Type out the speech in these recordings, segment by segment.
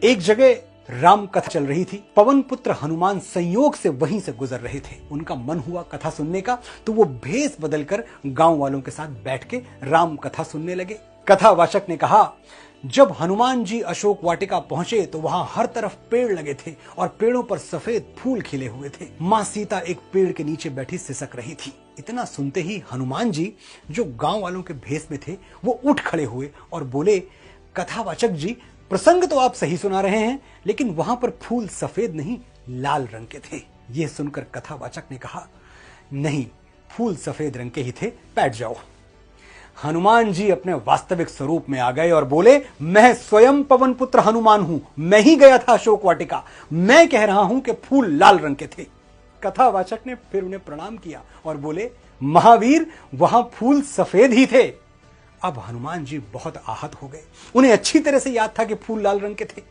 एक जगह राम कथा चल रही थी। पवन पुत्र हनुमान संयोग से वहीं से गुजर रहे थे। उनका मन हुआ कथा सुनने का, तो वो भेष बदलकर गांव वालों के साथ बैठ के राम कथा सुनने लगे। कथावाचक ने कहा, जब हनुमान जी अशोक वाटिका पहुंचे तो वहां हर तरफ पेड़ लगे थे और पेड़ों पर सफेद फूल खिले हुए थे। मां सीता एक पेड़ के नीचे बैठी सिसक रही थी। इतना सुनते ही हनुमान जी, जो गांव वालों के भेष में थे, वो उठ खड़े हुए और बोले, कथावाचक जी, प्रसंग तो आप सही सुना रहे हैं, लेकिन वहां पर फूल सफेद नहीं लाल रंग के थे। यह सुनकर कथावाचक ने कहा, नहीं, फूल सफेद रंग के ही थे, बैठ जाओ। हनुमान जी अपने वास्तविक स्वरूप में आ गए और बोले, मैं स्वयं पवन पुत्र हनुमान हूं, मैं ही गया था अशोक वाटिका, मैं कह रहा हूं कि फूल लाल रंग के थे। कथावाचक ने फिर उन्हें प्रणाम किया और बोले, महावीर, वहां फूल सफेद ही थे। अब हनुमान जी बहुत आहत हो गए। उन्हें अच्छी तरह से याद था कि फूल लाल रंग के थे।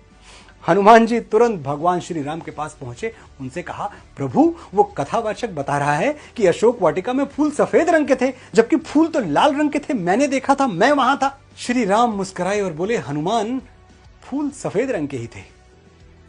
हनुमान जी तुरंत भगवान श्री राम के पास पहुंचे, उनसे कहा, प्रभु, वो कथावाचक बता रहा है कि अशोक वाटिका में फूल सफेद रंग के थे, जबकि फूल तो लाल रंग के थे, मैंने देखा था, मैं वहां था। श्री राम मुस्कुराए और बोले, हनुमान, फूल सफेद रंग के ही थे।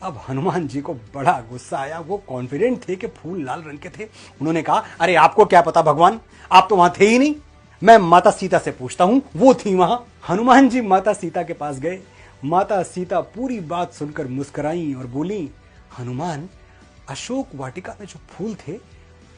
अब हनुमान जी को बड़ा गुस्सा आया। वो कॉन्फिडेंट थे कि फूल लाल रंग के थे। उन्होंने कहा, अरे आपको क्या पता भगवान, आप तो वहां थे ही नहीं, मैं माता सीता से पूछता हूं, वो थी वहां। हनुमान जी माता सीता के पास गए। माता सीता पूरी बात सुनकर मुस्कुराई और बोली, हनुमान, अशोक वाटिका में जो फूल थे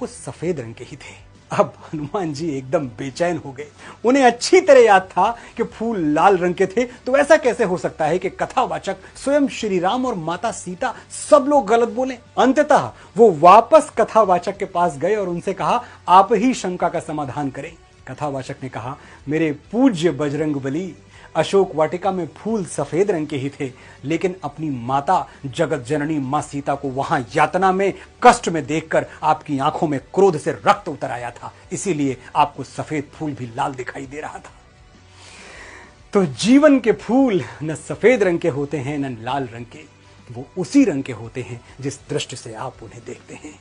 वो सफेद रंग के ही थे। अब हनुमान जी एकदम बेचैन हो गए। उन्हें अच्छी तरह याद था कि फूल लाल रंग के थे, तो ऐसा कैसे हो सकता है कि कथावाचक स्वयं श्री राम और माता सीता सब लोग गलत बोले। अंततः वो वापस कथावाचक के पास गए और उनसे कहा, आप ही शंका का समाधान करें। कथावाचक ने कहा, मेरे पूज्य बजरंगबली, अशोक वाटिका में फूल सफेद रंग के ही थे, लेकिन अपनी माता जगत जननी मां सीता को वहां यातना में, कष्ट में देखकर आपकी आंखों में क्रोध से रक्त उतर आया था, इसीलिए आपको सफेद फूल भी लाल दिखाई दे रहा था। तो जीवन के फूल न सफेद रंग के होते हैं न लाल रंग के, वो उसी रंग के होते हैं जिस दृष्टि से आप उन्हें देखते हैं।